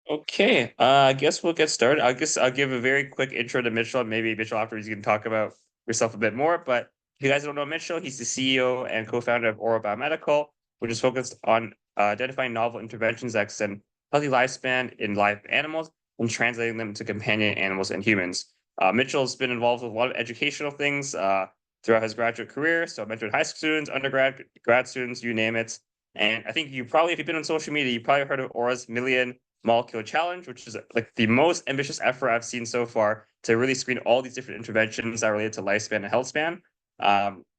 Okay, I guess we'll get started. I guess I'll give a very quick intro to Mitchell, and maybe Mitchell afterwards you can talk about yourself a bit more. But if you guys don't know Mitchell, he's the CEO and co-founder of Ora Biomedical, which is focused on identifying novel interventions that extend healthy lifespan in live animals and translating them to companion animals and humans. Mitchell's been involved with a lot of educational things throughout his graduate career. So mentored high school students, undergrad, grad students, you name it. And I think you probably, if you've been on social media, you probably heard of Ora's Million Molecule Challenge, which is like the most ambitious effort I've seen so far to really screen all these different interventions that are related to lifespan and health span.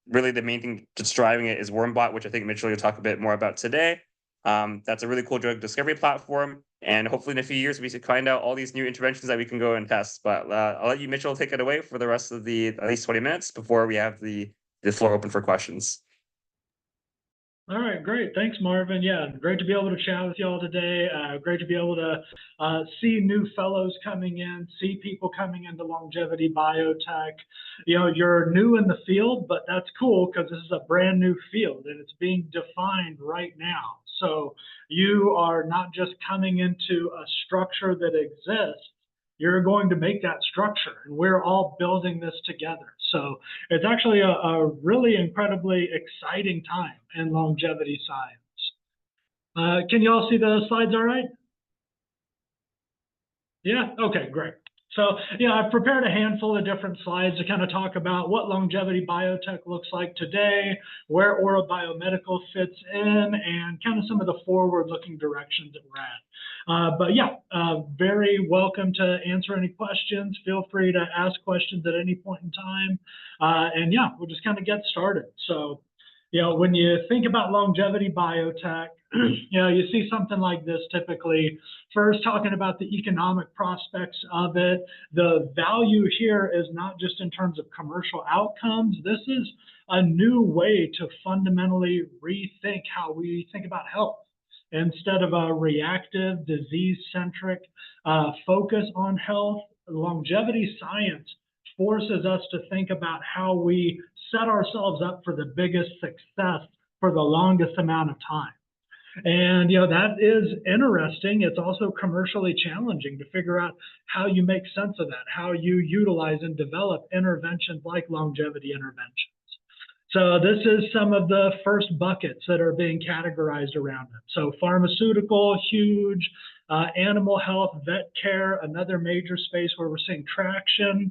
Really, the main thing that's driving it is WormBot, which I think Mitchell will talk a bit more about today. That's a really cool drug discovery platform, and hopefully in a few years we can find out all these new interventions that we can go and test. But I'll let you, Mitchell, take it away for the rest of the at least 20 minutes before we have the floor open for questions. All right, great. Thanks, Marvin. Yeah, great to be able to chat with y'all today. Great to be able to see new fellows coming in, see people coming into longevity biotech. You know, you're new in the field, but that's cool because this is a brand new field and it's being defined right now. So you are not just coming into a structure that exists, you're going to make that structure, and we're all building this together. So it's actually a really incredibly exciting time in longevity science. Can you all see the slides all right? Yeah, okay, great. So, yeah, I've prepared a handful of different slides to kind of talk about what longevity biotech looks like today, where Ora Biomedical fits in, and kind of some of the forward-looking directions that we're at. But yeah, very welcome to answer any questions. Feel free to ask questions at any point in time. And yeah, we'll just kind of get started. So, you know, when you think about longevity biotech, you know, you see something like this typically. First, talking about the economic prospects of it. The value here is not just in terms of commercial outcomes. This is a new way to fundamentally rethink how we think about health. Instead of a reactive, disease-centric focus on health, longevity science forces us to think about how we set ourselves up for the biggest success for the longest amount of time. And, you know, that is interesting. It's also commercially challenging to figure out how you make sense of that, how you utilize and develop interventions like longevity interventions. So this is some of the first buckets that are being categorized around it. So pharmaceutical, huge, animal health, vet care, another major space where we're seeing traction.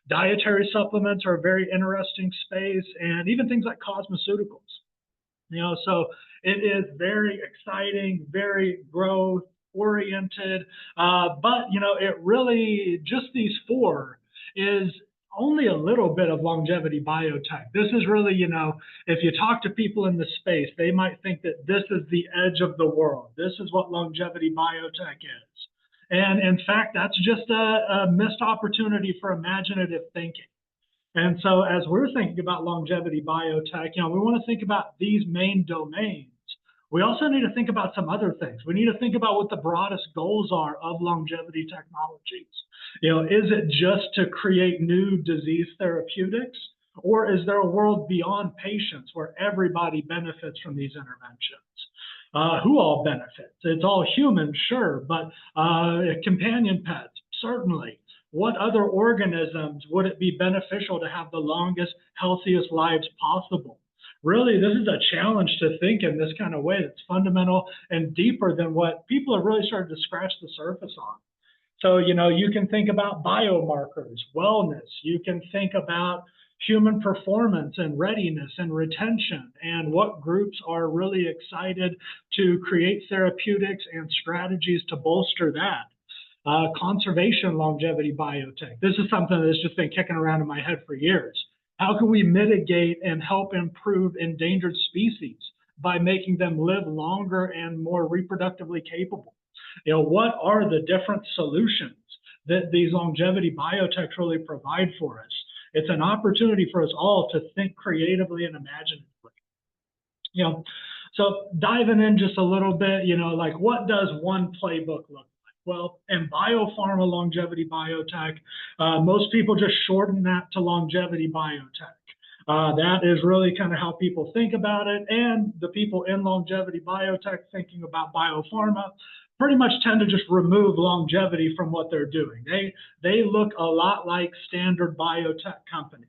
Dietary supplements are a very interesting space, and even things like cosmeceuticals. You know, so it is very exciting, very growth oriented, but you know, it really, just these four is only a little bit of longevity biotech. This is really, you know, if you talk to people in the space, they might think that this is the edge of the world. This is what longevity biotech is. And in fact, that's just a missed opportunity for imaginative thinking. And so as we're thinking about longevity biotech, you know, we want to think about these main domains. We also need to think about some other things. We need to think about what the broadest goals are of longevity technologies. You know, is it just to create new disease therapeutics, or is there a world beyond patients where everybody benefits from these interventions? Who all benefits? It's all humans, sure, but companion pets, certainly. What other organisms would it be beneficial to have the longest, healthiest lives possible? Really, this is a challenge to think in this kind of way that's fundamental and deeper than what people have really started to scratch the surface on. So, you know, you can think about biomarkers, wellness. You can think about human performance and readiness and retention, and what groups are really excited to create therapeutics and strategies to bolster that. Conservation longevity biotech. This is something that's just been kicking around in my head for years. How can we mitigate and help improve endangered species by making them live longer and more reproductively capable? You know, what are the different solutions that these longevity biotechs really provide for us? It's an opportunity for us all to think creatively and imaginatively. You know, so diving in just a little bit, you know, like what does one playbook look like? Well, in biopharma longevity biotech, most people just shorten that to longevity biotech. That is really kind of how people think about it. And the people in longevity biotech thinking about biopharma pretty much tend to just remove longevity from what they're doing. They look a lot like standard biotech companies.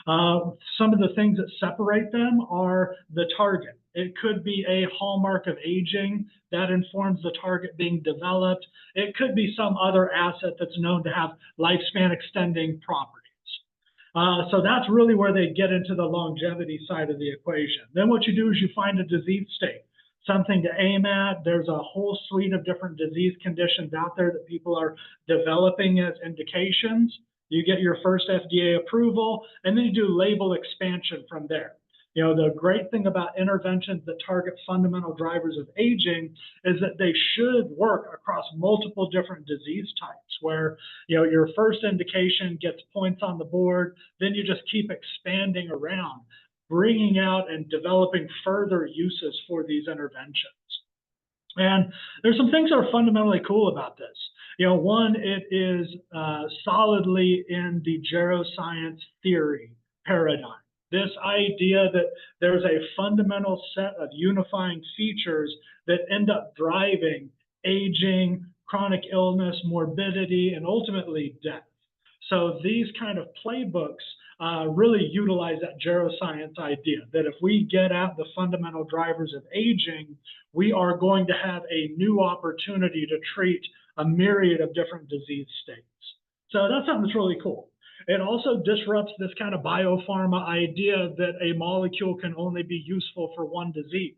Some of the things that separate them are the target. It could be a hallmark of aging that informs the target being developed. It could be some other asset that's known to have lifespan extending properties. So that's really where they get into the longevity side of the equation. Then what you do is you find a disease state, something to aim at. There's a whole suite of different disease conditions out there that people are developing as indications. You get your first FDA approval, and then you do label expansion from there. You know, the great thing about interventions that target fundamental drivers of aging is that they should work across multiple different disease types where, you know, your first indication gets points on the board, then you just keep expanding around, bringing out and developing further uses for these interventions. And there's some things that are fundamentally cool about this. You know, one, it is solidly in the geroscience theory paradigm. This idea that there's a fundamental set of unifying features that end up driving aging, chronic illness, morbidity, and ultimately death. So these kind of playbooks really utilize that geroscience idea that if we get at the fundamental drivers of aging, we are going to have a new opportunity to treat a myriad of different disease states. So that's something that's really cool. It also disrupts this kind of biopharma idea that a molecule can only be useful for one disease.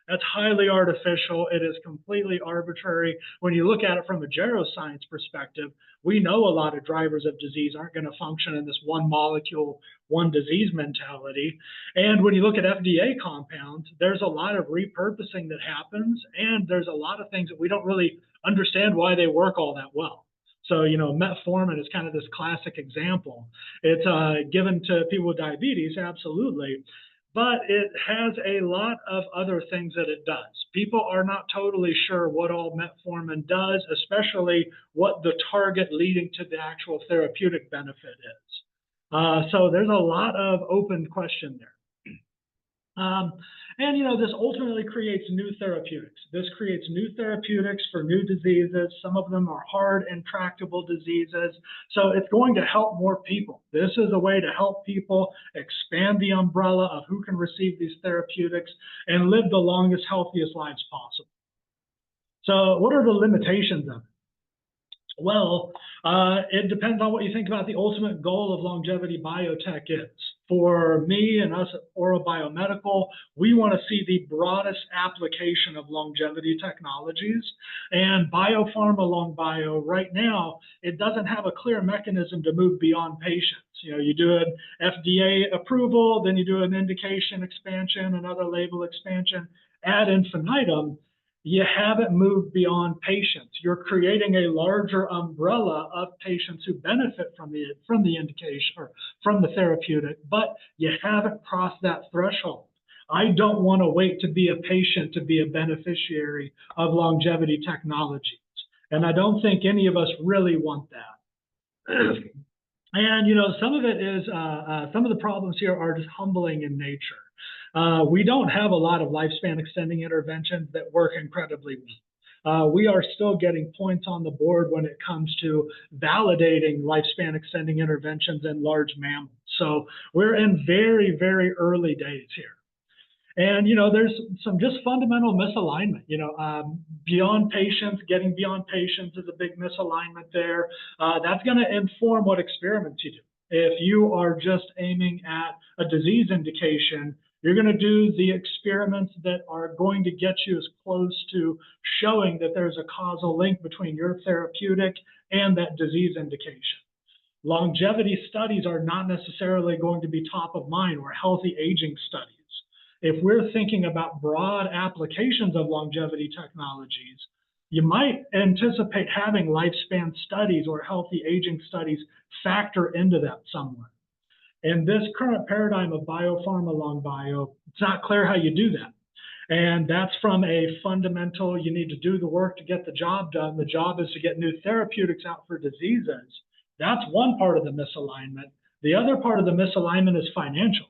That's highly artificial. It is completely arbitrary. When you look at it from a geroscience perspective, we know a lot of drivers of disease aren't going to function in this one molecule, one disease mentality. And when you look at FDA compounds, there's a lot of repurposing that happens, and there's a lot of things that we don't really understand why they work all that well. So, you know, metformin is kind of this classic example. It's given to people with diabetes, absolutely, but it has a lot of other things that it does. People are not totally sure what all metformin does, especially what the target leading to the actual therapeutic benefit is. So there's a lot of open question there. And, you know, this ultimately creates new therapeutics. This creates new therapeutics for new diseases. Some of them are hard, intractable diseases. So it's going to help more people. This is a way to help people expand the umbrella of who can receive these therapeutics and live the longest, healthiest lives possible. So what are the limitations of it? Well, it depends on what you think about the ultimate goal of longevity biotech is. For me and us at Ora Biomedical, we want to see the broadest application of longevity technologies. And biopharma long bio right now, it doesn't have a clear mechanism to move beyond patients. You know, you do an FDA approval, then you do an indication expansion, another label expansion, ad infinitum. You haven't moved beyond patients. You're creating a larger umbrella of patients who benefit from the indication or from the therapeutic, but you haven't crossed that threshold. I don't want to wait to be a patient to be a beneficiary of longevity technologies. And I don't think any of us really want that. And, you know, some of it is, some of the problems here are just humbling in nature. We don't have a lot of lifespan extending interventions that work incredibly well. We are still getting points on the board when it comes to validating lifespan extending interventions in large mammals. So we're in very, very early days here. And, you know, there's some just fundamental misalignment, you know, beyond patients, getting beyond patients is a big misalignment there. That's going to inform what experiments you do. If you are just aiming at a disease indication, you're going to do the experiments that are going to get you as close to showing that there's a causal link between your therapeutic and that disease indication. Longevity studies are not necessarily going to be top of mind, or healthy aging studies. If we're thinking about broad applications of longevity technologies, you might anticipate having lifespan studies or healthy aging studies factor into that somewhere. In this current paradigm of biopharma long bio, it's not clear how you do that. And that's from a fundamental, you need to do the work to get the job done. The job is to get new therapeutics out for diseases. That's one part of the misalignment. The other part of the misalignment is financial.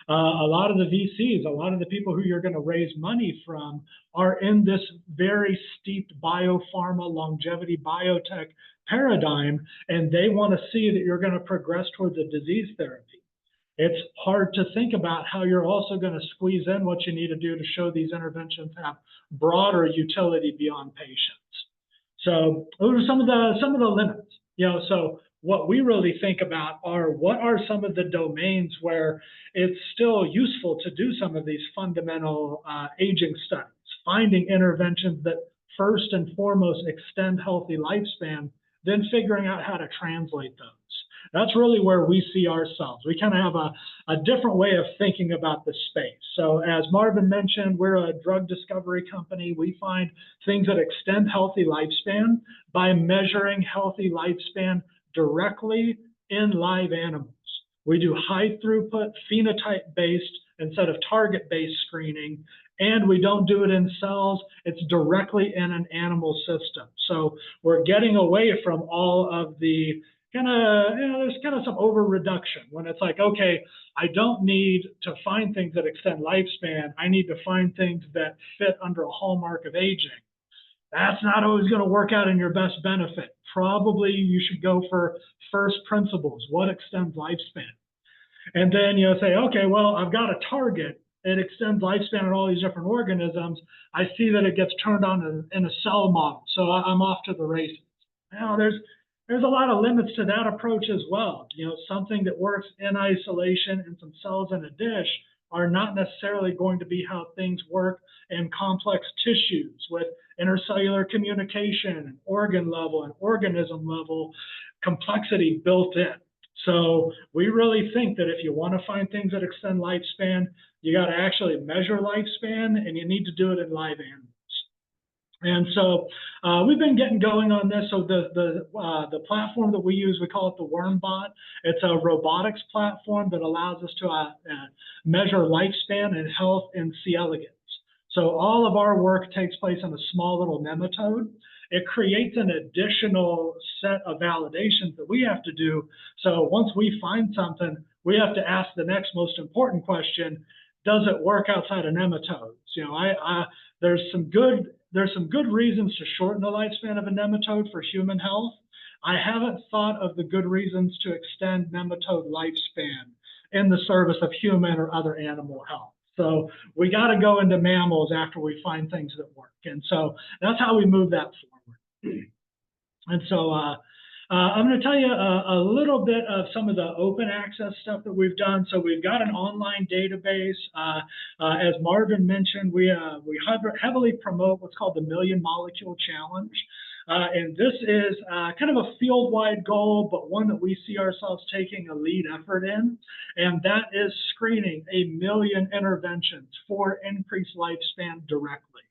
A lot of the VCs, a lot of the people who you're going to raise money from are in this very steep biopharma, longevity, biotech paradigm, and they want to see that you're going to progress towards a disease therapy. It's hard to think about how you're also going to squeeze in what you need to do to show these interventions have broader utility beyond patients. So those are some of the limits. So what we really think about are what are some of the domains where it's still useful to do some of these fundamental aging studies, finding interventions that first and foremost extend healthy lifespan, then figuring out how to translate those. That's really where we see ourselves. We kind of have a different way of thinking about the space. So as Marvin mentioned, we're a drug discovery company. We find things that extend healthy lifespan by measuring healthy lifespan directly in live animals. We do high throughput, phenotype-based instead of target-based screening, and we don't do it in cells. It's directly in an animal system. So we're getting away from all of the there's kind of some over reduction when it's like, okay, I don't need to find things that extend lifespan. I need to find things that fit under a hallmark of aging. That's not always going to work out in your best benefit. Probably you should go for first principles. What extends lifespan? And then say, okay, well, I've got a target. It extends lifespan in all these different organisms. I see that it gets turned on in a cell model, so I'm off to the races. Now, there's a lot of limits to that approach as well. Something that works in isolation and some cells in a dish are not necessarily going to be how things work in complex tissues with intercellular communication and organ level and organism level complexity built in. So we really think that if you want to find things that extend lifespan, you got to actually measure lifespan, and you need to do it in live animals. And so we've been getting going on this. So the platform that we use, we call it the WormBot. It's a robotics platform that allows us to measure lifespan and health in C. elegans. So all of our work takes place on a small little nematode. It creates an additional set of validations that we have to do. So once we find something, we have to ask the next most important question: does it work outside of nematodes? There's some good reasons to shorten the lifespan of a nematode for human health. I haven't thought of the good reasons to extend nematode lifespan in the service of human or other animal health. So we got to go into mammals after we find things that work. And so that's how we move that forward. And so I'm going to tell you a little bit of some of the open access stuff that we've done. So we've got an online database. As Marvin mentioned, we heavily promote what's called the Million Molecule Challenge. And this is kind of a field-wide goal, but one that we see ourselves taking a lead effort in. And that is screening 1 million interventions for increased lifespan directly.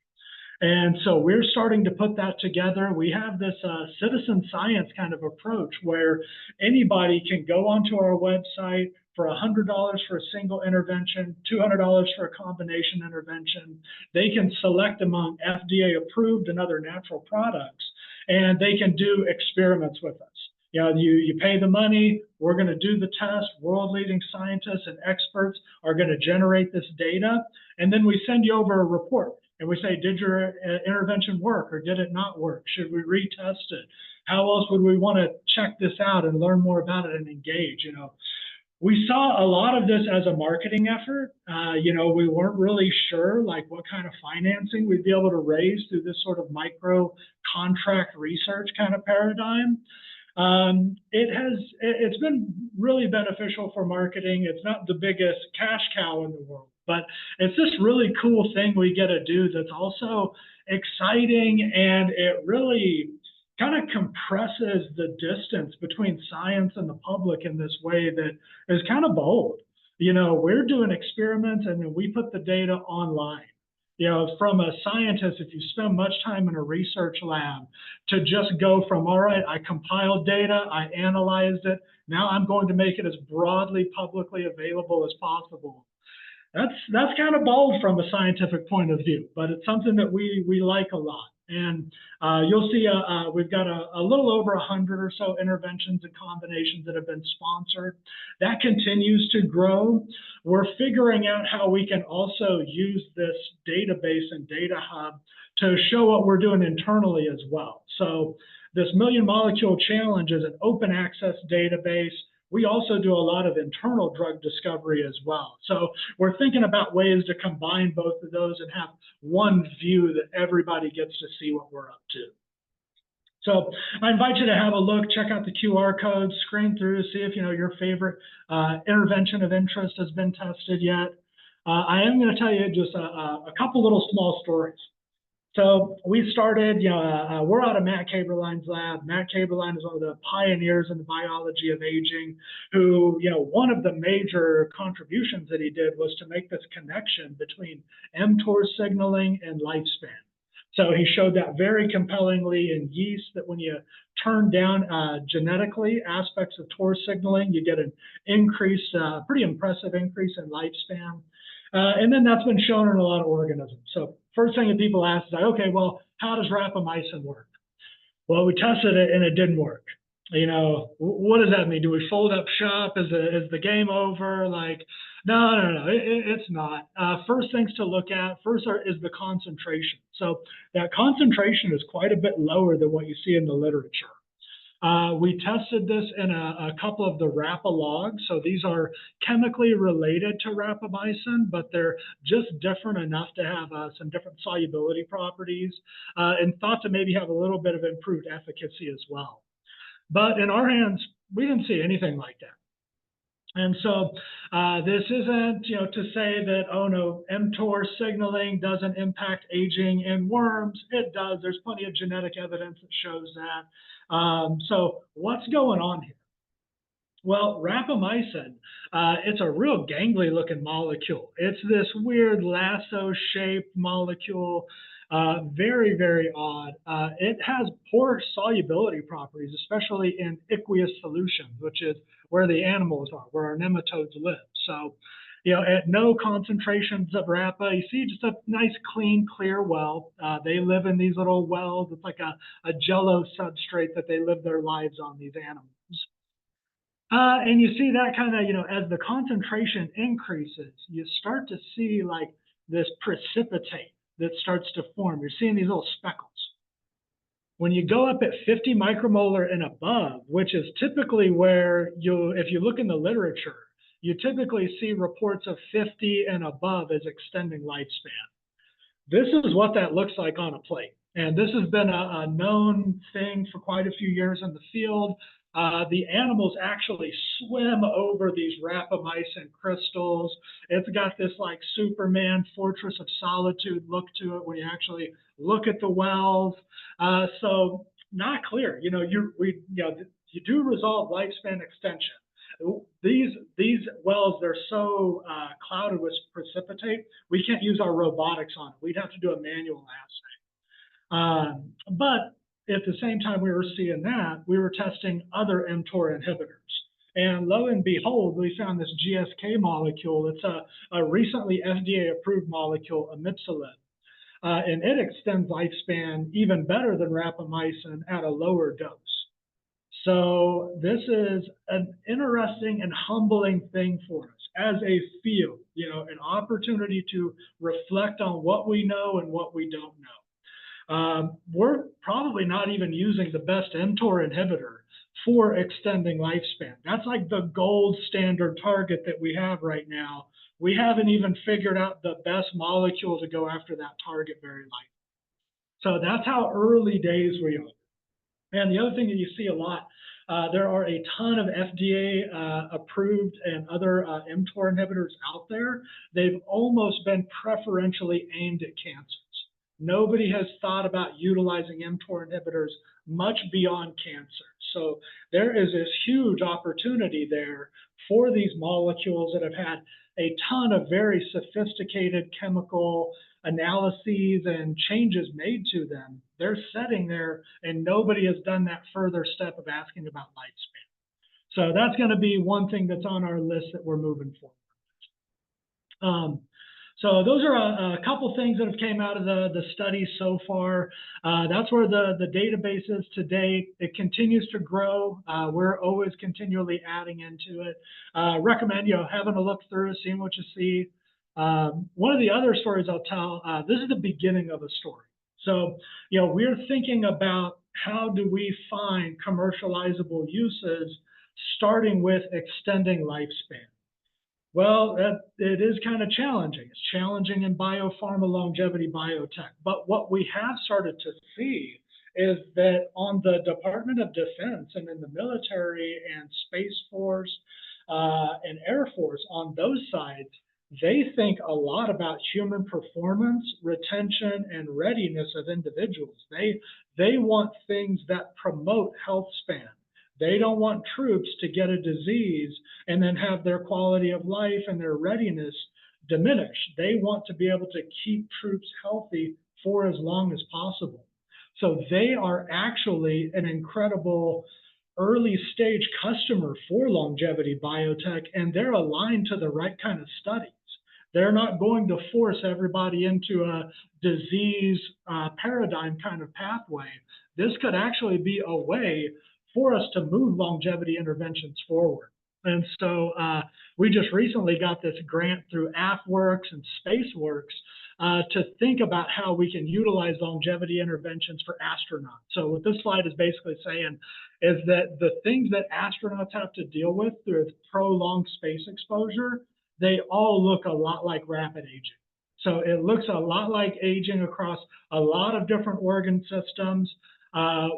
And so we're starting to put that together. We have this citizen science kind of approach where anybody can go onto our website for $100 for a single intervention, $200 for a combination intervention. They can select among FDA approved and other natural products, and they can do experiments with us. You pay the money, we're going to do the test, world-leading scientists and experts are going to generate this data, and then we send you over a report. And we say, did your intervention work or did it not work? Should we retest it? How else would we want to check this out and learn more about it and engage? We saw a lot of this as a marketing effort. We weren't really sure what kind of financing we'd be able to raise through this sort of micro contract research kind of paradigm. It's been really beneficial for marketing. It's not the biggest cash cow in the world, but it's this really cool thing we get to do that's also exciting, and it really kind of compresses the distance between science and the public in this way that is kind of bold. We're doing experiments and then we put the data online. From a scientist, if you spend much time in a research lab, to just go from, all right, I compiled data, I analyzed it, now I'm going to make it as broadly publicly available as possible. That's kind of bold from a scientific point of view, but it's something that we like a lot. And you'll see we've got a little over 100 or so interventions and combinations that have been sponsored. That continues to grow. We're figuring out how we can also use this database and data hub to show what we're doing internally as well. So this Million Molecule Challenge is an open access database. We also do a lot of internal drug discovery as well. So we're thinking about ways to combine both of those and have one view that everybody gets to see what we're up to. So I invite you to have a look, check out the QR codes, screen through, see if your favorite intervention of interest has been tested yet. I am going to tell you just a couple little small stories. So we started, we're out of Matt Kaberlein's lab. Matt Kaberlein is one of the pioneers in the biology of aging, who, one of the major contributions that he did was to make this connection between mTOR signaling and lifespan. So he showed that very compellingly in yeast, that when you turn down genetically aspects of TOR signaling, you get an increase, pretty impressive increase in lifespan. And then that's been shown in a lot of organisms. So first thing that people ask is, okay, well, how does rapamycin work? Well, we tested it and it didn't work. What does that mean? Do we fold up shop? Is the game over? No, it's not. First things to look at, is the concentration. So that concentration is quite a bit lower than what you see in the literature. We tested this in a couple of the RAPA logs. So these are chemically related to rapamycin, but they're just different enough to have some different solubility properties and thought to maybe have a little bit of improved efficacy as well. But in our hands, we didn't see anything like that. And so this isn't, to say that, oh no, mTOR signaling doesn't impact aging in worms. It does. There's plenty of genetic evidence that shows that. So what's going on here? Well, rapamycin, it's a real gangly looking molecule. It's this weird lasso-shaped molecule. Very, very odd. It has poor solubility properties, especially in aqueous solutions, which is where the animals are, where our nematodes live. So, at no concentrations of RAPA, you see just a nice, clean, clear well. They live in these little wells. It's like a jello substrate that they live their lives on, these animals. And you see that kind of, as the concentration increases, you start to see this precipitate that starts to form. You're seeing these little speckles. When you go up at 50 micromolar and above, which is typically where if you look in the literature, you typically see reports of 50 and above as extending lifespan. This is what that looks like on a plate. And this has been a known thing for quite a few years in the field. The animals actually swim over these rapamycin crystals. It's got this Superman Fortress of Solitude look to it when you actually look at the wells. So not clear. You do resolve lifespan extension. These wells, they're so clouded with precipitate, we can't use our robotics on it. We'd have to do a manual assay. But at the same time we were seeing that, we were testing other mTOR inhibitors. And lo and behold, we found this GSK molecule. It's a recently FDA-approved molecule, imipsilib. And it extends lifespan even better than rapamycin at a lower dose. So this is an interesting and humbling thing for us as a field, an opportunity to reflect on what we know and what we don't know. We're probably not even using the best mTOR inhibitor for extending lifespan. That's like the gold standard target that we have right now. We haven't even figured out the best molecule to go after that target very likely. So that's how early days we are. And the other thing that you see a lot, there are a ton of FDA approved and other mTOR inhibitors out there. They've almost been preferentially aimed at cancers. Nobody has thought about utilizing mTOR inhibitors much beyond cancer. So there is this huge opportunity there for these molecules that have had a ton of very sophisticated chemical analyses and changes made to them. They're sitting there and nobody has done that further step of asking about lifespan. So that's going to be one thing that's on our list that we're moving forward. So those are a couple things that have came out of the study so far. That's where the database is today. It continues to grow. We're always continually adding into it. Recommend having a look through, seeing what you see. One of the other stories I'll tell. This is the beginning of a story. So we're thinking about how do we find commercializable uses, starting with extending lifespan. Well, it is kind of challenging. It's challenging in biopharma, longevity, biotech. But what we have started to see is that on the Department of Defense and in the military and Space Force and Air Force, on those sides, they think a lot about human performance, retention, and readiness of individuals. They want things that promote health span. They don't want troops to get a disease and then have their quality of life and their readiness diminish. They want to be able to keep troops healthy for as long as possible. So they are actually an incredible early stage customer for longevity biotech, and they're aligned to the right kind of studies. They're not going to force everybody into a disease paradigm kind of pathway. This could actually be a way for us to move longevity interventions forward. And so we just recently got this grant through AFWorks and SpaceWorks to think about how we can utilize longevity interventions for astronauts. So what this slide is basically saying is that the things that astronauts have to deal with through prolonged space exposure, they all look a lot like rapid aging. So it looks a lot like aging across a lot of different organ systems.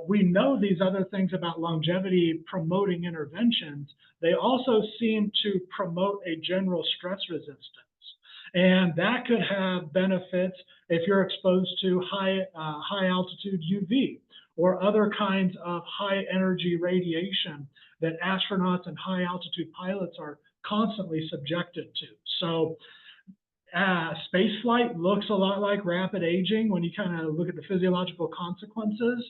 We know these other things about longevity promoting interventions. They also seem to promote a general stress resistance. And that could have benefits if you're exposed to high altitude UV or other kinds of high energy radiation that astronauts and high altitude pilots are constantly subjected to. So space flight looks a lot like rapid aging when you kind of look at the physiological consequences.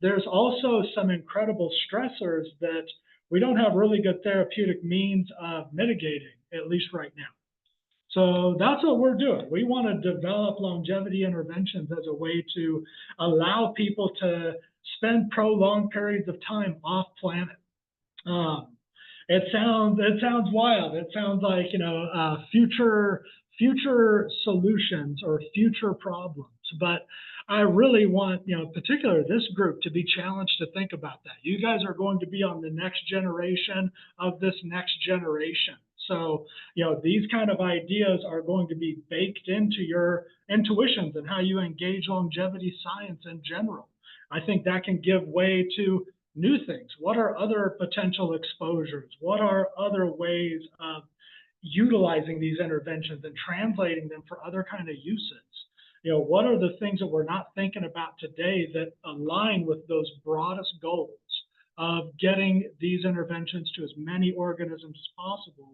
There's also some incredible stressors that we don't have really good therapeutic means of mitigating, at least right now. So that's what we're doing. We want to develop longevity interventions as a way to allow people to spend prolonged periods of time off planet. It sounds wild. It sounds like future solutions or future problems. But I really want, particularly this group, to be challenged to think about that. You guys are going to be on the next generation of this next generation. So, these kind of ideas are going to be baked into your intuitions and how you engage longevity science in general. I think that can give way to new things. What are other potential exposures? What are other ways of utilizing these interventions and translating them for other kind of uses? What are the things that we're not thinking about today that align with those broadest goals of getting these interventions to as many organisms as possible,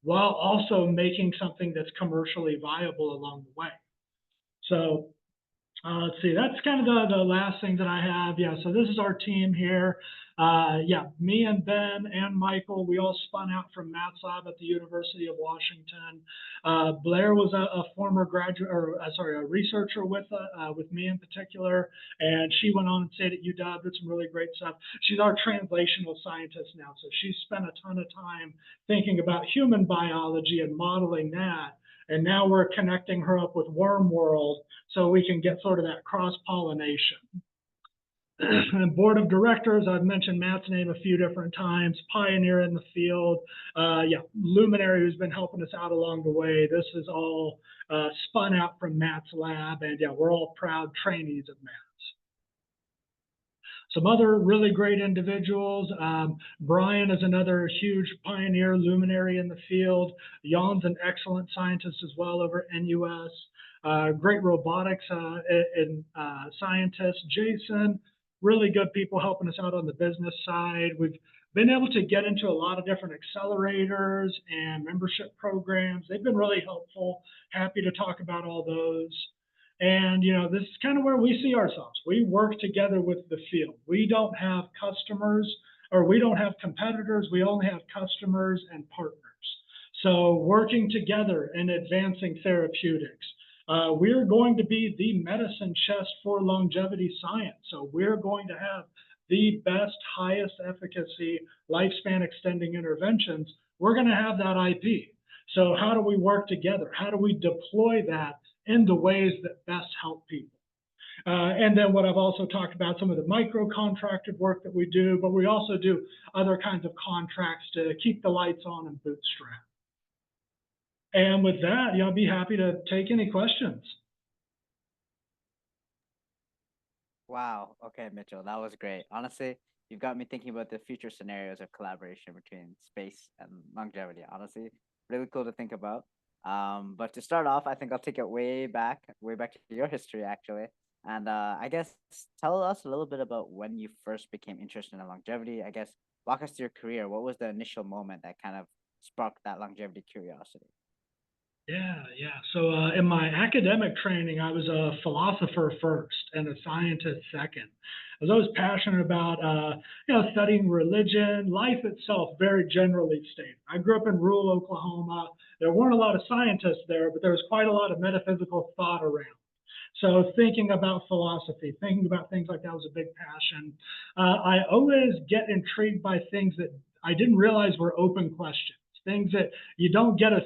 while also making something that's commercially viable along the way? So let's see, that's kind of the last thing that I have. Yeah, so this is our team here. Me and Ben and Michael, we all spun out from Matt's lab at the University of Washington. Blair was a former graduate, a researcher with me in particular, and she went on and stayed at UW, did some really great stuff. She's our translational scientist now, so she's spent a ton of time thinking about human biology and modeling that. And now we're connecting her up with Worm World so we can get sort of that cross-pollination. And board of directors, I've mentioned Matt's name a few different times, pioneer in the field. Luminary, who's been helping us out along the way. This is all spun out from Matt's lab, and we're all proud trainees of Matt's. Some other really great individuals. Brian is another huge pioneer, luminary in the field. Jan's an excellent scientist as well over at NUS. Great robotics scientist. Jason, really good people helping us out on the business side. We've been able to get into a lot of different accelerators and membership programs. They've been really helpful. Happy to talk about all those. And, this is kind of where we see ourselves. We work together with the field. We don't have customers, or we don't have competitors. We only have customers and partners. So working together and advancing therapeutics. We're going to be the medicine chest for longevity science. So we're going to have the best, highest efficacy, lifespan extending interventions. We're going to have that IP. So how do we work together? How do we deploy that in the ways that best help people? And then what I've also talked about, some of the micro contracted work that we do, but we also do other kinds of contracts to keep the lights on and bootstrap. And with that, I'll be happy to take any questions. Wow. Okay, Mitchell, that was great. Honestly, you've got me thinking about the future scenarios of collaboration between space and longevity. Honestly, really cool to think about. But to start off, I think I'll take it way back to your history, actually. And I guess tell us a little bit about when you first became interested in longevity. I guess walk us through your career. What was the initial moment that kind of sparked that longevity curiosity? Yeah. So in my academic training, I was a philosopher first and a scientist second. I was always passionate about, studying religion, life itself, very generally stated. I grew up in rural Oklahoma. There weren't a lot of scientists there, but there was quite a lot of metaphysical thought around. So thinking about philosophy, thinking about things like that was a big passion. I always get intrigued by things that I didn't realize were open questions, things that you don't get a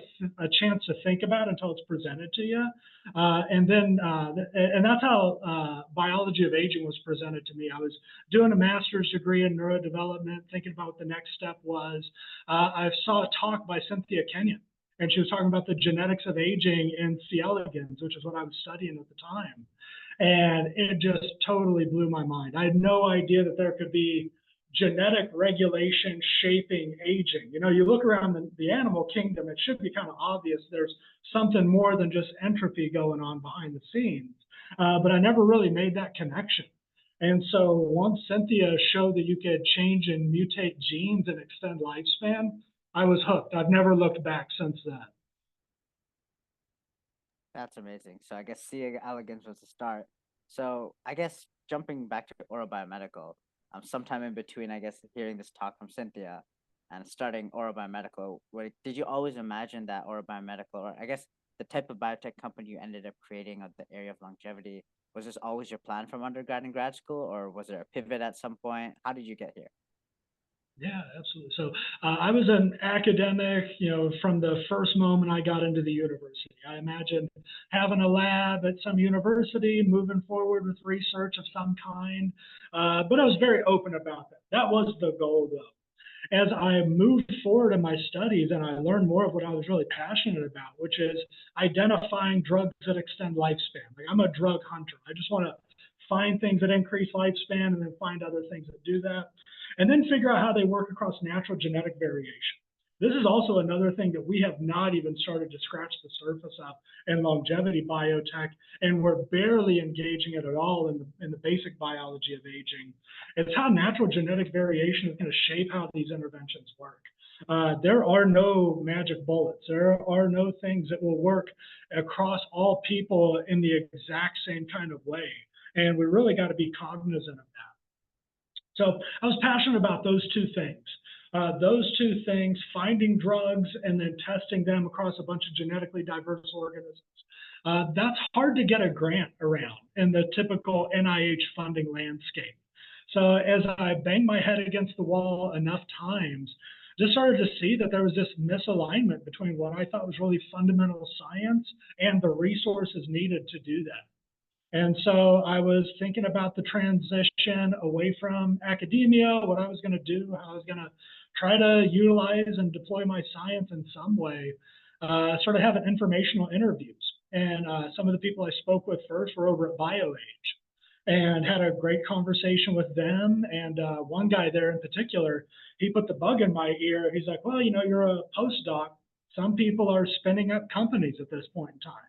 chance to think about until it's presented to you. And that's how biology of aging was presented to me. I was doing a master's degree in neurodevelopment, thinking about what the next step was. I saw a talk by Cynthia Kenyon, and she was talking about the genetics of aging in C. elegans, which is what I was studying at the time. And it just totally blew my mind. I had no idea that there could be genetic regulation shaping aging. You look around the animal kingdom, it should be kind of obvious there's something more than just entropy going on behind the scenes. But I never really made that connection. And so once Cynthia showed that you could change and mutate genes and extend lifespan, I was hooked. I've never looked back since then. That's amazing. So I guess C. elegans was the start. So I guess jumping back to Ora Biomedical, sometime in between, I guess, hearing this talk from Cynthia and starting Ora Biomedical, did you always imagine that Ora Biomedical, or I guess the type of biotech company you ended up creating of the area of longevity, was this always your plan from undergrad and grad school, or was there a pivot at some point? How did you get here? Yeah, absolutely. So I was an academic, from the first moment I got into the university. I imagined having a lab at some university, moving forward with research of some kind. But I was very open about that. That was the goal, though. As I moved forward in my studies and I learned more of what I was really passionate about, which is identifying drugs that extend lifespan. Like, I'm a drug hunter. I just want to find things that increase lifespan and then find other things that do that, and then figure out how they work across natural genetic variation. This is also another thing that we have not even started to scratch the surface of in longevity biotech, and we're barely engaging it at all in the basic biology of aging. It's how natural genetic variation is going to shape how these interventions work. There are no magic bullets. There are no things that will work across all people in the exact same kind of way. And we really got to be cognizant of that. So I was passionate about those two things. Finding drugs and then testing them across a bunch of genetically diverse organisms. That's hard to get a grant around in the typical NIH funding landscape. So as I banged my head against the wall enough times, just started to see that there was this misalignment between what I thought was really fundamental science and the resources needed to do that. And so I was thinking about the transition away from academia, what I was going to do, how I was going to try to utilize and deploy my science in some way, sort of having informational interviews. And some of the people I spoke with first were over at BioAge and had a great conversation with them. And one guy there in particular, he put the bug in my ear. He's like, well, you're a postdoc. Some people are spinning up companies at this point in time.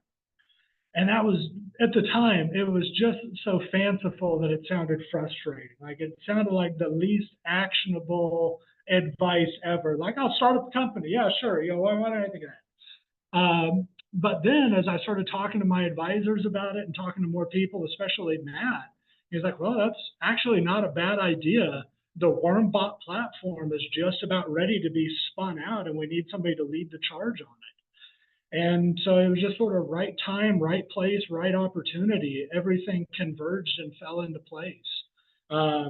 And that was, at the time, it was just so fanciful that it sounded frustrating. Like, it sounded like the least actionable advice ever. Like, I'll start up a company. Yeah, sure. Why don't I think of that? But then as I started talking to my advisors about it and talking to more people, especially Matt, he's like, well, that's actually not a bad idea. the WormBot platform is just about ready to be spun out, and we need somebody to lead the charge on it. And so it was just sort of right time, right place, right opportunity. Everything converged and fell into place. I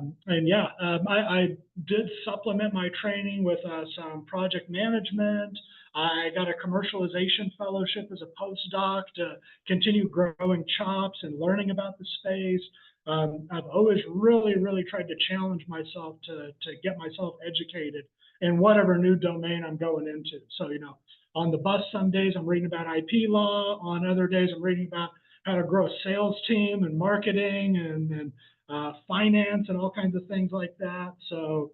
did supplement my training with some project management. I got a commercialization fellowship as a postdoc to continue growing chops and learning about the space. I've always really, really tried to challenge myself to get myself educated in whatever new domain I'm going into. So, on the bus some days I'm reading about IP law. On other days I'm reading about how to grow a sales team and marketing and finance and all kinds of things like that. So,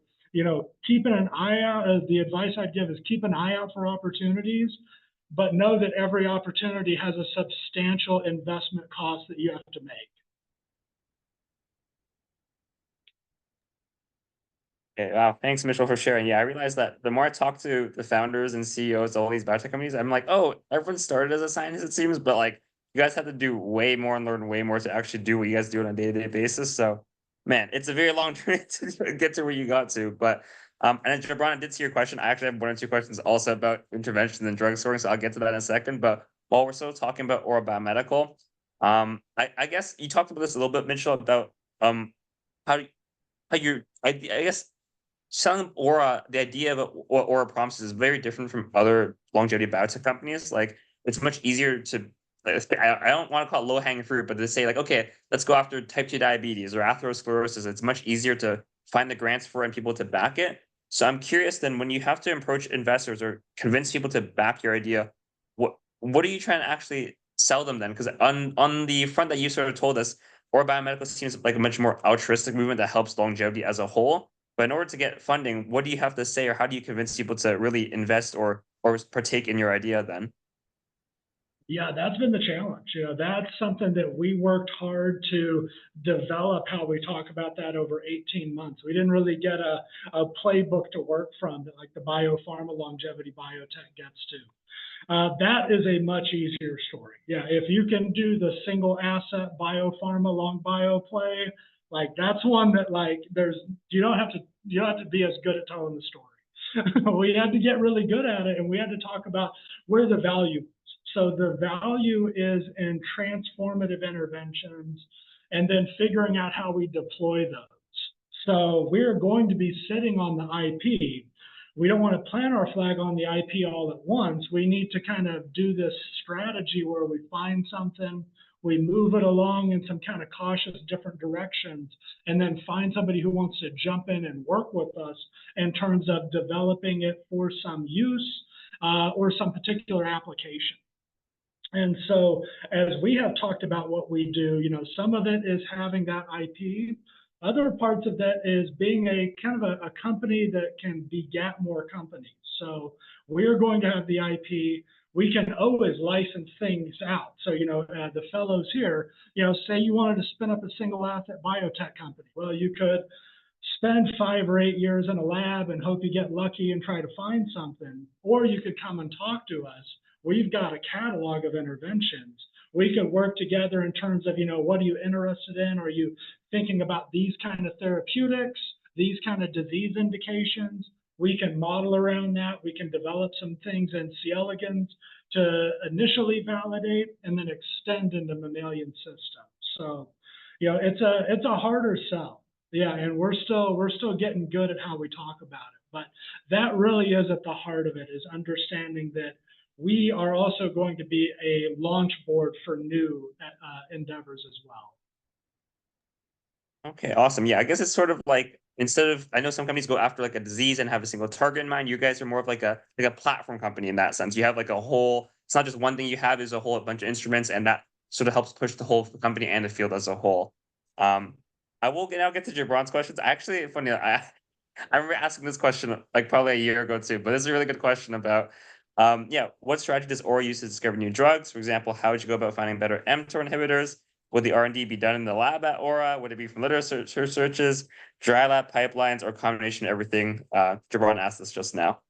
keeping an eye out, the advice I'd give is keep an eye out for opportunities, but know that every opportunity has a substantial investment cost that you have to make. Okay, wow. Thanks, Mitchell, for sharing. Yeah, I realized that the more I talk to the founders and CEOs of all these biotech companies, I'm like, oh, everyone started as a scientist, it seems, but like you guys have to do way more and learn way more to actually do what you guys do on a day-to-day basis. So, man, it's a very long journey to get to where you got to. But and then Jabron, I did see your question. I actually have one or two questions also about interventions and drug scoring, so I'll get to that in a second. But while we're still talking about Ora Biomedical, I guess you talked about this a little bit, Mitchell, about how how you I guess selling Aura, the idea of what Aura promises is very different from other longevity biotech companies. Like it's much easier to, I don't want to call it low hanging fruit, but to say like, okay, let's go after type 2 diabetes or atherosclerosis. It's much easier to find the grants for and people to back it. So I'm curious then when you have to approach investors or convince people to back your idea, what are you trying to actually sell them then? Because on the front that you sort of told us, Aura Biomedical seems like a much more altruistic movement that helps longevity as a whole. But in order to get funding, what do you have to say, or how do you convince people to really invest or partake in your idea then? Yeah, that's been the challenge. That's something that we worked hard to develop how we talk about that over 18 months. We didn't really get a playbook to work from that like the biopharma longevity biotech gets to. That is a much easier story. Yeah, if you can do the single asset biopharma long bio play, like that's one that like you don't have to be as good at telling the story. We had to get really good at it, and we had to talk about where the value. So the value is in transformative interventions, and then figuring out how we deploy those. So we're going to be sitting on the IP. We don't want to plant our flag on the IP all at once. We need to kind of do this strategy where we find something, we move it along in some kind of cautious different directions, and then find somebody who wants to jump in and work with us in terms of developing it for some use or some particular application. And so as we have talked about what we do, some of it is having that IP. Other parts of that is being a kind of a company that can beget more companies. So we're going to have the IP. We can always license things out. So, the fellows here, say you wanted to spin up a single asset biotech company. Well, you could spend 5 or 8 years in a lab and hope you get lucky and try to find something. Or you could come and talk to us. We've got a catalog of interventions. We could work together in terms of, what are you interested in? Are you thinking about these kind of therapeutics, these kind of disease indications? We can model around that. We can develop some things in C. elegans to initially validate and then extend into mammalian systems. So, it's a harder sell. Yeah, and we're still getting good at how we talk about it. But that really is at the heart of it, is understanding that we are also going to be a launch board for new endeavors as well. Okay, awesome. Yeah, I guess it's sort of like instead of I know some companies go after like a disease and have a single target in mind. You guys are more of like a platform company in that sense. You have like a whole. It's not just one thing you have is a whole bunch of instruments, and that sort of helps push the whole company and the field as a whole. I will now get to Jabron's questions. Actually, funny, I remember asking this question like probably a year ago too, but this is a really good question about what strategy does Ora use to discover new drugs? For example, how would you go about finding better mTOR inhibitors? Would the R&D be done in the lab at Ora? Would it be from literature searches, dry lab pipelines, or combination of everything? Jabron asked this just now.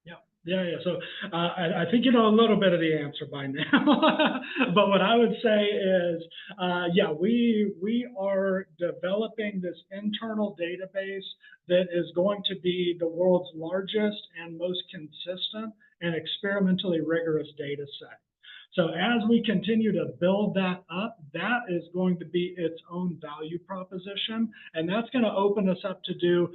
Yeah. So I think you know a little bit of the answer by now. But what I would say is, yeah, we are developing this internal database that is going to be the world's largest and most consistent and experimentally rigorous data set. So as we continue to build that up, that is going to be its own value proposition. And that's going to open us up to do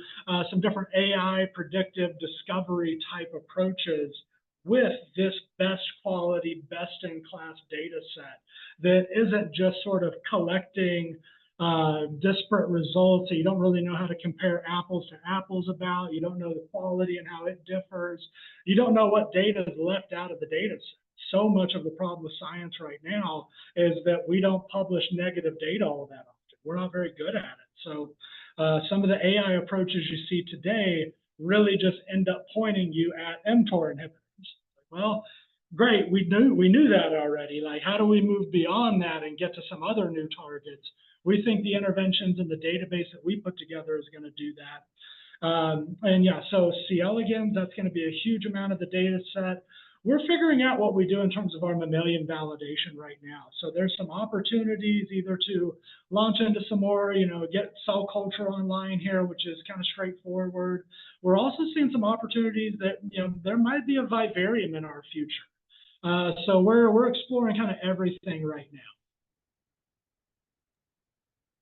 some different AI predictive discovery type approaches with this best quality, best in class data set that isn't just sort of collecting disparate results that you don't really know how to compare apples to apples about. You don't know the quality and how it differs. You don't know what data is left out of the data set. So much of the problem with science right now is that we don't publish negative data all that often. We're not very good at it. So some of the AI approaches you see today really just end up pointing you at mTOR inhibitors. Well, great, we knew that already. Like, how do we move beyond that and get to some other new targets? We think the interventions in the database that we put together is going to do that. And yeah, so C. elegans, that's going to be a huge amount of the data set. We're figuring out what we do in terms of our mammalian validation right now. So there's some opportunities either to launch into some more, get cell culture online here, which is kind of straightforward. We're also seeing some opportunities that, there might be a vivarium in our future. So we're exploring kind of everything right now.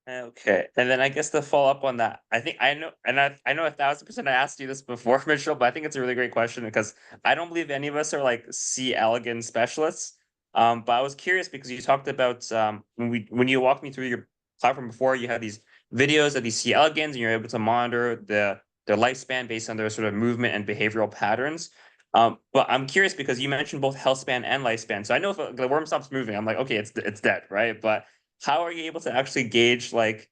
Okay, and then I guess to follow up on that, I think I know, and I know 1,000% I asked you this before, Mitchell, but I think it's a really great question because I don't believe any of us are like C. elegans specialists. But I was curious because you talked about when you walked me through your platform before, you had these videos of these C. elegans, and you're able to monitor their lifespan based on their sort of movement and behavioral patterns. But I'm curious because you mentioned both health span and lifespan. So I know if the worm stops moving, I'm like, okay, it's dead, right? But how are you able to actually gauge like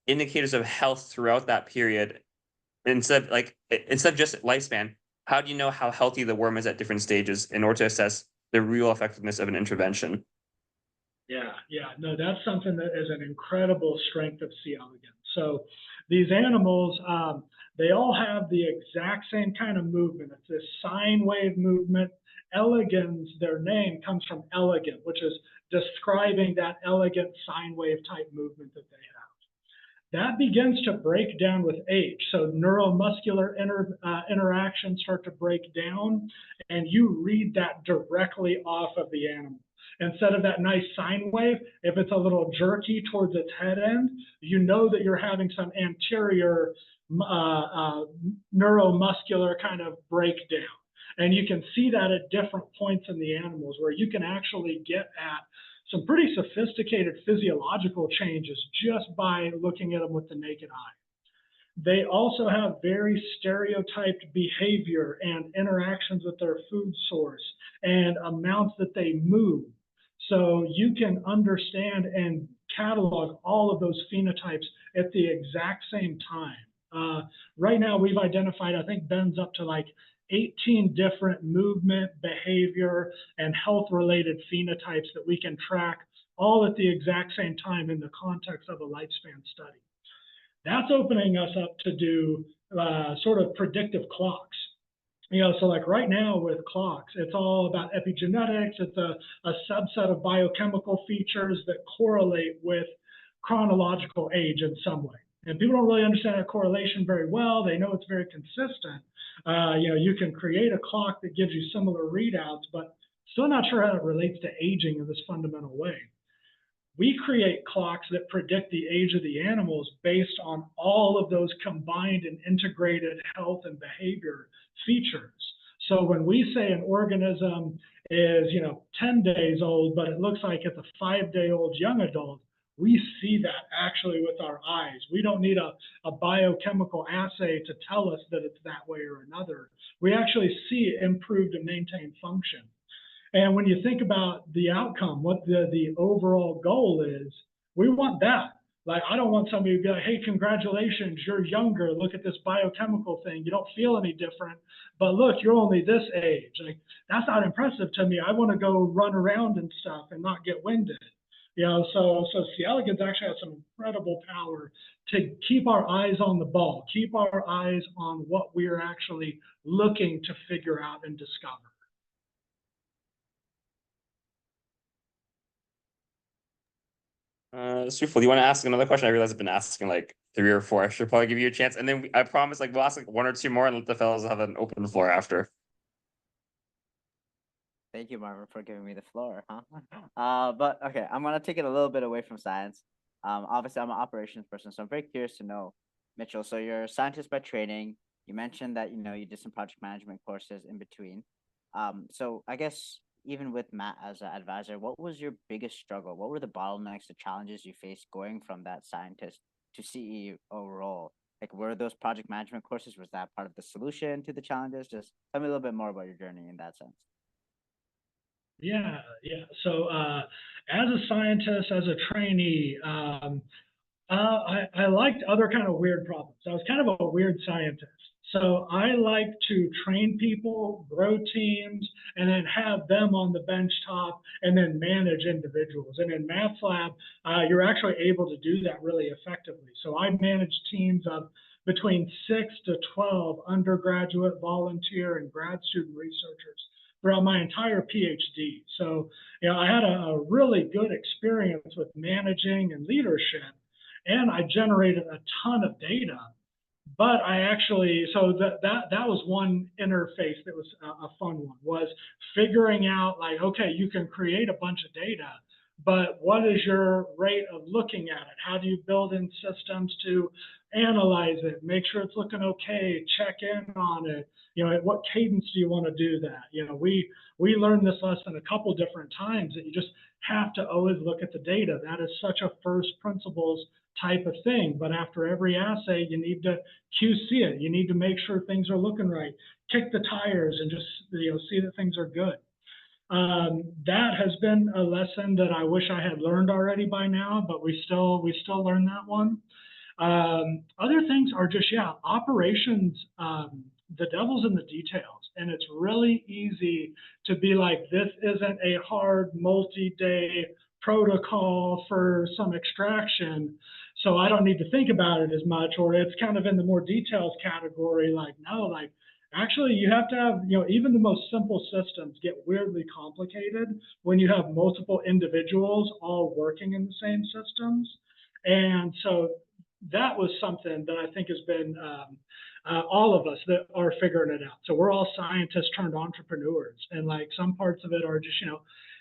indicators of health throughout that period instead of just lifespan? How do you know how healthy the worm is at different stages in order to assess the real effectiveness of an intervention? Yeah, no, that's something that is an incredible strength of C. elegans. So these animals, they all have the exact same kind of movement. It's this sine wave movement. Elegans, their name comes from elegant, which is describing that elegant sine wave type movement that they have. That begins to break down with age. So neuromuscular interactions start to break down, and you read that directly off of the animal. Instead of that nice sine wave, if it's a little jerky towards its head end, you know that you're having some anterior neuromuscular kind of breakdown. And you can see that at different points in the animals where you can actually get at some pretty sophisticated physiological changes just by looking at them with the naked eye. They also have very stereotyped behavior and interactions with their food source and amounts that they move. So you can understand and catalog all of those phenotypes at the exact same time. Right now, we've identified, I think Ben's up to like 18 different movement, behavior, and health-related phenotypes that we can track all at the exact same time in the context of a lifespan study. That's opening us up to do sort of predictive clocks. So like right now with clocks, it's all about epigenetics. It's a subset of biochemical features that correlate with chronological age in some way. And people don't really understand that correlation very well. They know it's very consistent. You can create a clock that gives you similar readouts, but still not sure how it relates to aging in this fundamental way. We create clocks that predict the age of the animals based on all of those combined and integrated health and behavior features. So when we say an organism is, 10 days old, but it looks like it's a 5-day-old young adult, we see that actually with our eyes. We don't need a biochemical assay to tell us that it's that way or another. We actually see improved and maintained function. And when you think about the outcome, what the overall goal is, we want that. Like, I don't want somebody to be like, hey, congratulations, you're younger. Look at this biochemical thing. You don't feel any different, but look, you're only this age. Like, that's not impressive to me. I want to go run around and stuff and not get winded. So C. elegans actually has some incredible power to keep our eyes on the ball, keep our eyes on what we're actually looking to figure out and discover. Sufal, do you want to ask another question? I realize I've been asking like 3 or 4. I should probably give you a chance, and then I promise, like, we'll ask like 1 or 2 more, and let the fellows have an open floor after. Thank you, Marvin, for giving me the floor, huh? But okay, I'm gonna take it a little bit away from science. Obviously, I'm an operations person, so I'm very curious to know, Mitchell. So you're a scientist by training. You mentioned that you did some project management courses in between. So I guess even with Matt as an advisor, what was your biggest struggle? What were the bottlenecks, the challenges you faced going from that scientist to CEO role? Like, were those project management courses, was that part of the solution to the challenges? Just tell me a little bit more about your journey in that sense. Yeah. So as a scientist, as a trainee, I liked other kind of weird problems. I was kind of a weird scientist. So I like to train people, grow teams, and then have them on the bench top and then manage individuals. And in Math's Lab, you're actually able to do that really effectively. So I manage teams of between 6 to 12 undergraduate, volunteer, and grad student researchers throughout my entire PhD. So, I had a really good experience with managing and leadership, and I generated a ton of data. But I actually, so that was one interface that was a fun one, was figuring out like, okay, you can create a bunch of data, but what is your rate of looking at it? How do you build in systems to analyze it, make sure it's looking okay, check in on it? At what cadence do you want to do that? We learned this lesson a couple different times, that you just have to always look at the data. That is such a first principles type of thing. But after every assay, you need to QC it. You need to make sure things are looking right. Kick the tires and just see that things are good. That has been a lesson that I wish I had learned already by now, but we still learn that one. Other things are just operations. The devil's in the details, and it's really easy to be like, this isn't a hard multi-day protocol for some extraction, so I don't need to think about it as much, or it's kind of in the more details category. Like, no, like, actually, you have to have, even the most simple systems get weirdly complicated when you have multiple individuals all working in the same systems. And so that was something that I think has been all of us that are figuring it out. So we're all scientists turned entrepreneurs, and like some parts of it are just,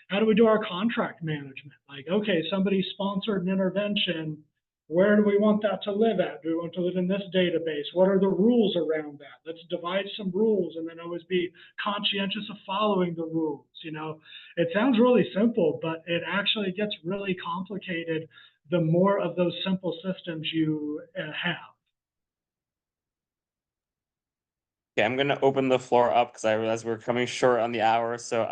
how do we do our contract management? Like, okay, somebody sponsored an intervention. Where do we want that to live at? Do we want to live in this database? What are the rules around that? Let's devise some rules and then always be conscientious of following the rules. It sounds really simple, but it actually gets really complicated the more of those simple systems you have. Okay, I'm gonna open the floor up because I realize we're coming short on the hour. So,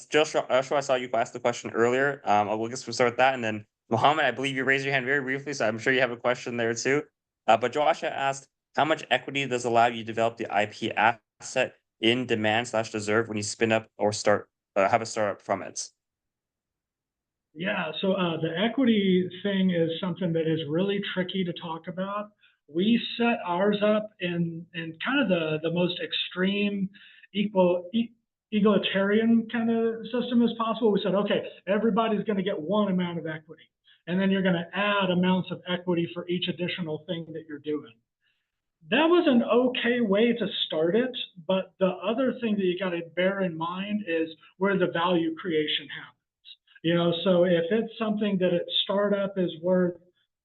Joshua, I saw you ask the question earlier. We'll just start with that, and then Mohammed, I believe you raised your hand very briefly, so I'm sure you have a question there too. But Joshua asked, how much equity does allow you to develop the IP asset in demand/deserve when you spin up or start have a startup from it? Yeah, so the equity thing is something that is really tricky to talk about. We set ours up in kind of the most extreme egalitarian kind of system as possible. We said, okay, everybody's going to get one amount of equity, and then you're going to add amounts of equity for each additional thing that you're doing. That was an okay way to start it, but the other thing that you got to bear in mind is where the value creation happens. So if it's something that at startup is worth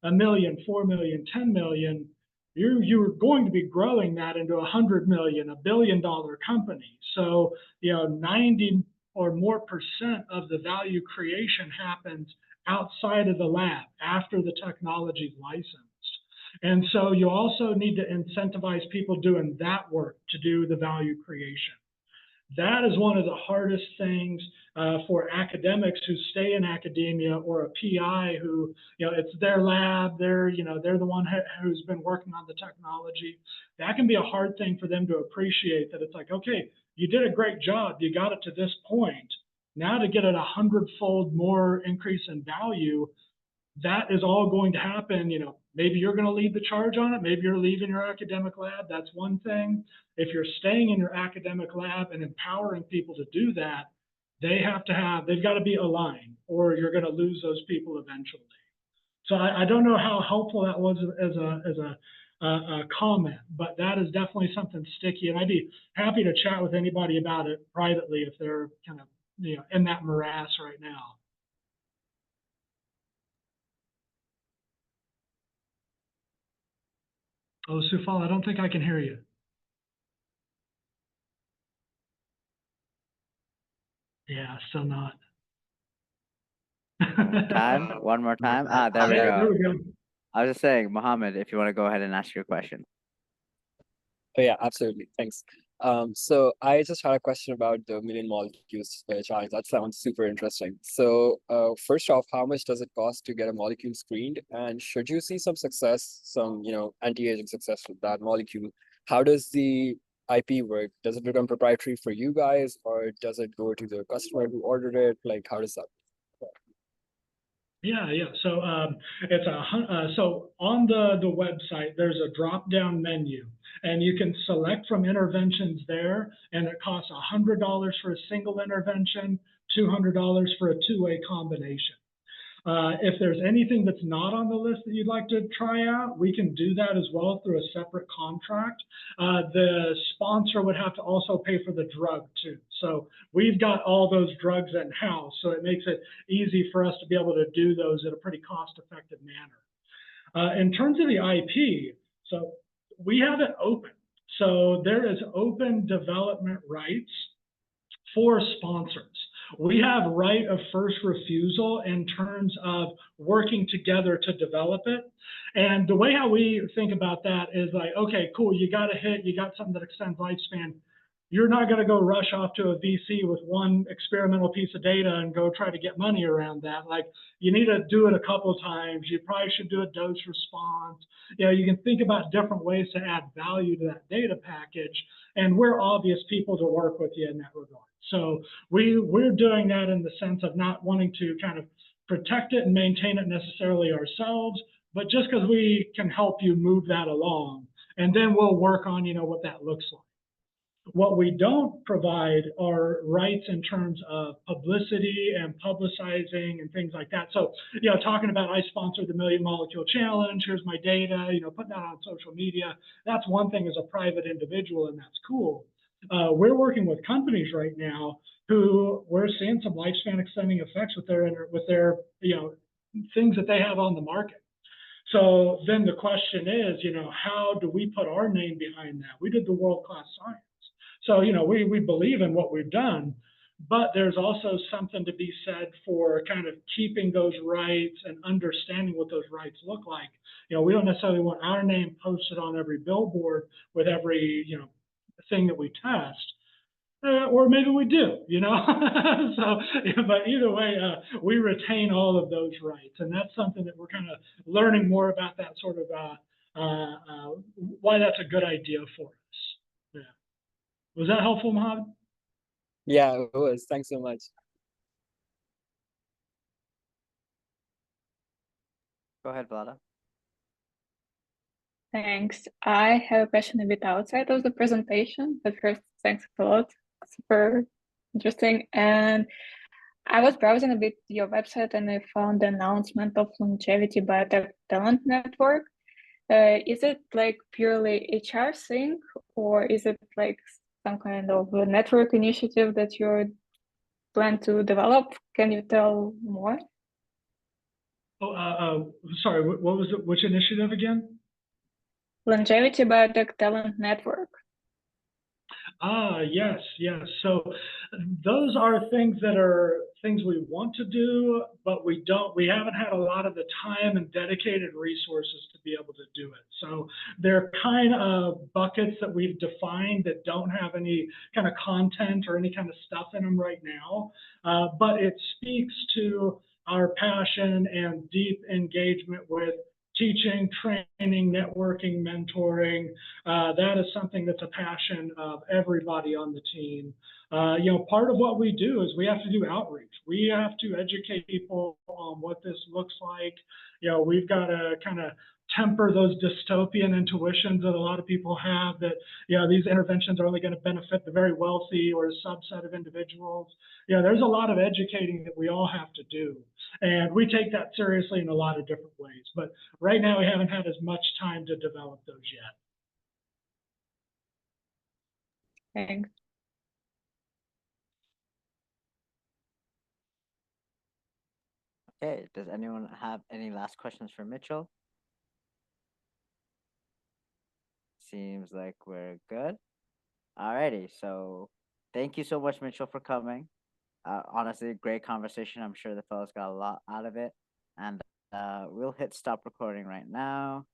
$1 million, 4 million, 10 million, you're going to be growing that into 100 million, $1 billion company. So 90 or more % of the value creation happens outside of the lab after the technology is licensed. And so you also need to incentivize people doing that work to do the value creation. That is one of the hardest things for academics who stay in academia, or a PI who, it's their lab, they're the one who's been working on the technology. That can be a hard thing for them to appreciate, that it's like, okay, you did a great job, you got it to this point, Now to get it 100-fold more increase in value, that is all going to happen. Maybe you're going to lead the charge on it. Maybe you're leaving your academic lab. That's one thing. If you're staying in your academic lab and empowering people to do that, they've got to be aligned, or you're going to lose those people eventually. So I don't know how helpful that was as a comment, but that is definitely something sticky, and I'd be happy to chat with anybody about it privately if they're kind of in that morass right now. Oh, Sufal, I don't think I can hear you. Yeah, still not. One more time. There we There go. we go. I was just saying, Mohammed, if you want to go ahead and ask your question. Oh, yeah, absolutely. Thanks. So I just had a question about the million molecules challenge. That sounds super interesting. So first off, how much does it cost to get a molecule screened? And should you see some success, some anti-aging success with that molecule, how does the IP work? Does it become proprietary for you guys, or does it go to the customer who ordered it? Like, how does that work? Yeah. So so on the website, there's a drop-down menu, and you can select from interventions there, and it costs $100 for a single intervention, $200 for a two-way combination. If there's anything that's not on the list that you'd like to try out, we can do that as well through a separate contract. The sponsor would have to also pay for the drug too. So we've got all those drugs in-house, so it makes it easy for us to be able to do those in a pretty cost-effective manner. In terms of the IP, so we have it open. So there is open development rights for sponsors. We have right of first refusal in terms of working together to develop it. And the way how we think about that is like, okay, cool, you got a hit, you got something that extends lifespan. You're not going to go rush off to a VC with one experimental piece of data and go try to get money around that. Like, you need to do it a couple of times. You probably should do a dose response. You can think about different ways to add value to that data package. And we're obvious people to work with you in that regard. So we're doing that in the sense of not wanting to kind of protect it and maintain it necessarily ourselves, but just because we can help you move that along. And then we'll work on, what that looks like. What we don't provide are rights in terms of publicity and publicizing and things like that. So, talking about I sponsored the Million Molecule Challenge, here's my data, putting that on social media, that's one thing as a private individual, and that's cool. We're working with companies right now who we're seeing some lifespan extending effects with their things that they have on the market. So then the question is, how do we put our name behind that? We did the world-class science. So, we believe in what we've done, but there's also something to be said for kind of keeping those rights and understanding what those rights look like. We don't necessarily want our name posted on every billboard with every, thing that we test. Or maybe we do, So, but either way, we retain all of those rights. And that's something that we're kind of learning more about, that sort of why that's a good idea for us. Yeah. Was that helpful, Mohammed? Yeah, it was. Thanks so much. Go ahead, Vlada. Thanks. I have a question a bit outside of the presentation, but first, thanks a lot. Super interesting. And I was browsing a bit your website and I found the announcement of Longevity Biotech Talent Network. Is it like purely HR thing, or is it like some kind of a network initiative that you're plan to develop? Can you tell more? Oh, sorry, what was it? Which initiative again? Longevity Biotech Talent Network. Yes. So those are things we want to do, but we haven't had a lot of the time and dedicated resources to be able to do it. So they're kind of buckets that we've defined that don't have any kind of content or any kind of stuff in them right now. But it speaks to our passion and deep engagement with teaching, training, networking, mentoring. That is something that's a passion of everybody on the team. Part of what we do is we have to do outreach. We have to educate people on what this looks like. We've got to kind of temper those dystopian intuitions that a lot of people have that, these interventions are only going to benefit the very wealthy or a subset of individuals. There's a lot of educating that we all have to do. And we take that seriously in a lot of different ways. But right now, we haven't had as much time to develop those yet. Thanks. Okay, does anyone have any last questions for Mitchell? Seems like we're good. Alrighty, so thank you so much, Mitchell, for coming. Honestly, great conversation. I'm sure the fellows got a lot out of it. And we'll hit stop recording right now.